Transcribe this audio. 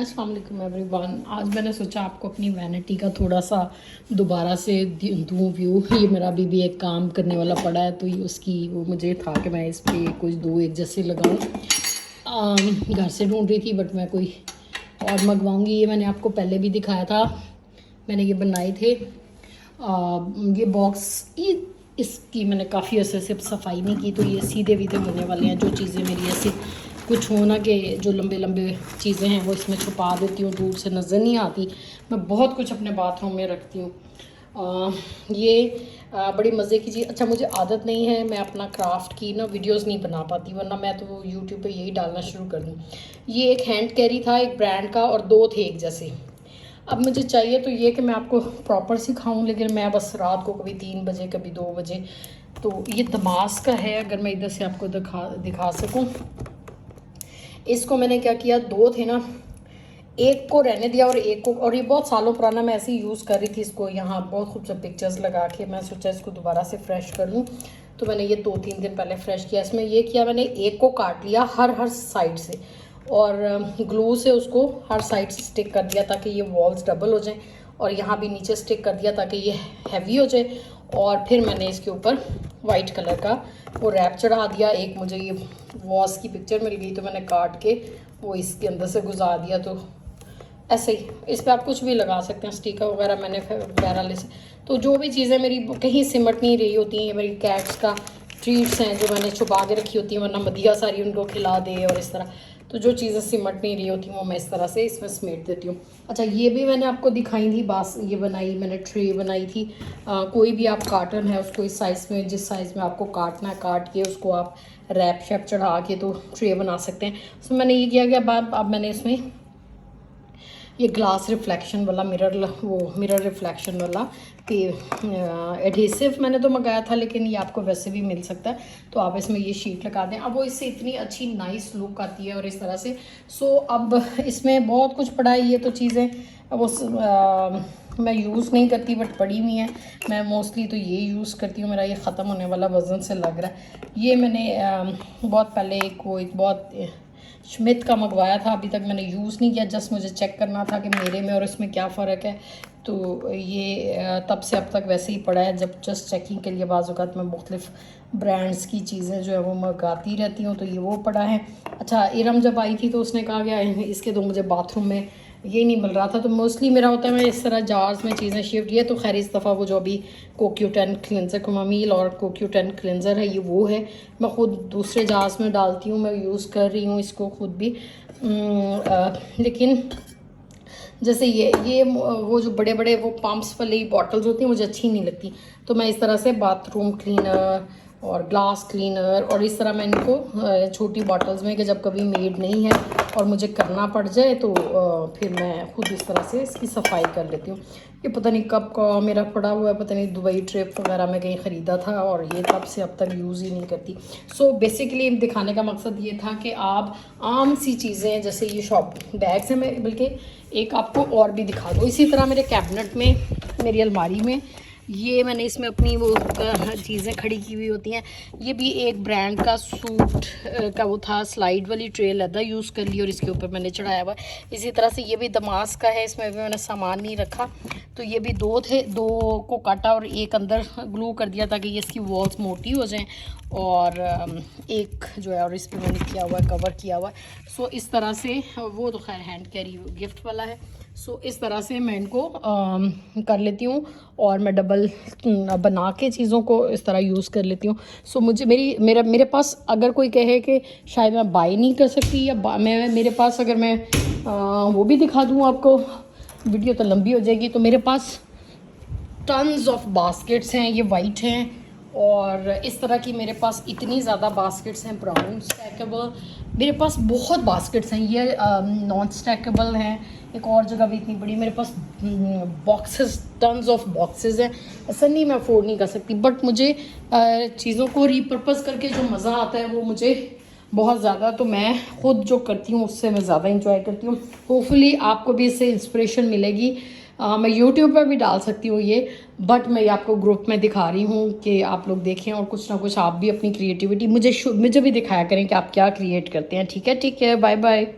अस्सलाम वालेकुम एवरीवन। आज मैंने सोचा आपको अपनी वैनिटी का थोड़ा सा दोबारा से दूँ व्यू। ये मेरा अभी भी एक काम करने वाला पड़ा है, तो ये उसकी वो मुझे था कि मैं इस पर कुछ दो एक जैसे लगाऊँ। घर से ढूंढ रही थी बट मैं कोई और मंगवाऊँगी। ये मैंने आपको पहले भी दिखाया था, मैंने ये बनाए थे। ये बॉक्स इसकी मैंने काफ़ी अर्से से सफाई नहीं की, तो ये सीधे वीधे होने वाले हैं। जो चीज़ें मेरी ऐसी कुछ हो ना कि जो लंबे लंबे चीज़ें हैं वो इसमें छुपा देती हूँ, दूर से नज़र नहीं आती। मैं बहुत कुछ अपने बाथरूम में रखती हूँ। ये बड़ी मज़े की चीज़। अच्छा, मुझे आदत नहीं है, मैं अपना क्राफ्ट की ना वीडियोस नहीं बना पाती, वरना मैं तो यूट्यूब पे यही डालना शुरू कर दूँ। ये एक हैंड कैरी था, एक ब्रांड का, और दो थे एक जैसे। अब मुझे चाहिए तो ये कि मैं आपको प्रॉपर सिखाऊं, लेकिन मैं बस रात को कभी 3 बजे कभी 2 बजे। तो ये दमास का है, अगर मैं इधर से आपको दिखा सकूं। इसको मैंने क्या किया, दो थे ना, एक को रहने दिया और एक को, और ये बहुत सालों पुराना मैं ऐसे ही यूज़ कर रही थी इसको। यहाँ बहुत खूबसूरत पिक्चर्स लगा के मैं सोचा इसको दोबारा से फ्रेश कर लूँ। तो मैंने ये 2-3 दिन पहले फ्रेश किया। इसमें ये किया मैंने, एक को काट लिया हर साइड से और ग्लू से उसको हर साइड से स्टिक कर दिया ताकि ये वॉल्स डबल हो जाएं, और यहाँ भी नीचे स्टिक कर दिया ताकि ये हैवी हो जाए। और फिर मैंने इसके ऊपर वाइट कलर का वो रैप चढ़ा दिया। एक मुझे ये वॉस की पिक्चर मिल गई तो मैंने काट के वो इसके अंदर से गुजार दिया। तो ऐसे ही इस पर आप कुछ भी लगा सकते हैं, स्टिकर वगैरह मैंने वगैरह ले से। तो जो भी चीज़ें मेरी कहीं सिमट नहीं रही होती हैं, मेरी कैट्स का ट्रीट्स हैं जो मैंने छुपा के रखी होती हैं, वरना मदिया सारी उनको खिला दे और इस तरह। तो जो चीज़ें सिमट नहीं रही होती वो मैं इस तरह से इसमें समेट देती हूँ। अच्छा, ये भी मैंने आपको दिखाई थी बास, ये बनाई मैंने, ट्रे बनाई थी। कोई भी आप कार्टन है उसको इस साइज़ में, जिस साइज़ में आपको काटना है काट के उसको आप रैप शैप चढ़ा के तो ट्रे बना सकते हैं। उसमें मैंने ये किया कि अब मैंने इसमें ये ग्लास रिफ्लेक्शन वाला मिरर रिफ्लेक्शन वाला एडहेसिव मैंने तो मंगाया था, लेकिन ये आपको वैसे भी मिल सकता है। तो आप इसमें ये शीट लगा दें। अब वो इससे इतनी अच्छी नाइस लुक आती है और इस तरह से। सो अब इसमें बहुत कुछ पड़ा है, ये तो चीज़ें वो मैं यूज़ नहीं करती बट पड़ी हुई हैं। मैं मोस्टली तो ये यूज़ करती हूँ, मेरा ये ख़त्म होने वाला वज़न से लग रहा है। ये मैंने बहुत पहले एक बहुत श्मित का मंगवाया था, अभी तक मैंने यूज़ नहीं किया, जस्ट मुझे चेक करना था कि मेरे में और इसमें क्या फ़र्क है। तो ये तब से अब तक वैसे ही पड़ा है, जब जस्ट चेकिंग के लिए बाज़ औक़ात मैं मुख्तलिफ़ ब्रांड्स की चीज़ें जो है वो मंगाती रहती हूँ, तो ये वो पड़ा है। अच्छा, इरम जब आई थी तो उसने कहा कि इसके तो मुझे बाथरूम में ये नहीं मिल रहा था, तो मोस्टली मेरा होता है मैं इस तरह जार्स में चीज़ें शिफ्ट। ये तो खैर इस दफ़ा वो जो अभी CoQ10 क्लिनज़र कुमामील और CoQ10 क्लिनज़र है, ये वो है। मैं ख़ुद दूसरे जार्स में डालती हूँ, मैं यूज़ कर रही हूँ इसको ख़ुद भी। लेकिन जैसे ये वो जो बड़े बड़े वो पम्प्स वाली बॉटल्स होती हैं मुझे अच्छी नहीं लगती, तो मैं इस तरह से बाथरूम क्लीनर और ग्लास क्लीनर और इस तरह मैं इनको छोटी बॉटल्स में, कि जब कभी मेड नहीं है और मुझे करना पड़ जाए तो फिर मैं खुद इस तरह से इसकी सफाई कर लेती हूँ। ये पता नहीं कब का मेरा पड़ा हुआ है, पता नहीं दुबई ट्रिप वगैरह में कहीं ख़रीदा था और ये तब से अब तक यूज़ ही नहीं करती। सो बेसिकली दिखाने का मकसद ये था कि आप आम सी चीज़ें, जैसे ये शॉप बैग्स हैं, मैं बल्कि एक आपको और भी दिखा दूँ। इसी तरह मेरे कैबिनेट में, मेरी अलमारी में, ये मैंने इसमें अपनी वो चीज़ें खड़ी की हुई होती हैं। ये भी एक ब्रांड का सूट का वो था, स्लाइड वाली ट्रे लैदा यूज़ कर ली और इसके ऊपर मैंने चढ़ाया हुआ। इसी तरह से ये भी दमास का है, इसमें भी मैंने सामान नहीं रखा, तो ये भी दो थे, दो को काटा और एक अंदर ग्लू कर दिया ताकि ये इसकी वॉल्स मोटी हो जाएं, और एक जो है और इस पर मैंने किया हुआ है, कवर किया हुआ है। सो इस तरह से, वो तो खैर हैंड कैरी गिफ्ट वाला है। सो इस तरह से मैं इनको कर लेती हूँ और मैं डबल बना के चीज़ों को इस तरह यूज़ कर लेती हूँ। सो मुझे मेरे पास अगर कोई कहे कि शायद मैं बाई नहीं कर सकती, या मेरे पास अगर मैं वो भी दिखा दूँ आपको, वीडियो तो लंबी हो जाएगी। तो मेरे पास टन्स ऑफ बास्केट्स हैं, ये वाइट हैं, और इस तरह की मेरे पास इतनी ज़्यादा बास्केट्स हैं, ब्राउन स्टैकेबल। मेरे पास बहुत बास्केट्स हैं, ये नॉन स्टैकेबल हैं। एक और जगह भी इतनी बड़ी मेरे पास बॉक्सेस, टन्स ऑफ बॉक्सेस हैं। ऐसा नहीं मैं अफोर्ड नहीं कर सकती, बट मुझे चीज़ों को रीपर्पज़ करके जो मज़ा आता है वो मुझे बहुत ज़्यादा, तो मैं ख़ुद जो करती हूँ उससे मैं ज़्यादा इंजॉय करती हूँ। होपफुली आपको भी इससे इंस्पिरेशन मिलेगी। मैं यूट्यूब पर भी डाल सकती हूँ ये, बट मैं ये आपको ग्रुप में दिखा रही हूँ कि आप लोग देखें और कुछ ना कुछ आप भी अपनी क्रिएटिविटी मुझे भी दिखाया करें कि आप क्या क्रिएट करते हैं। ठीक है, बाय बाय।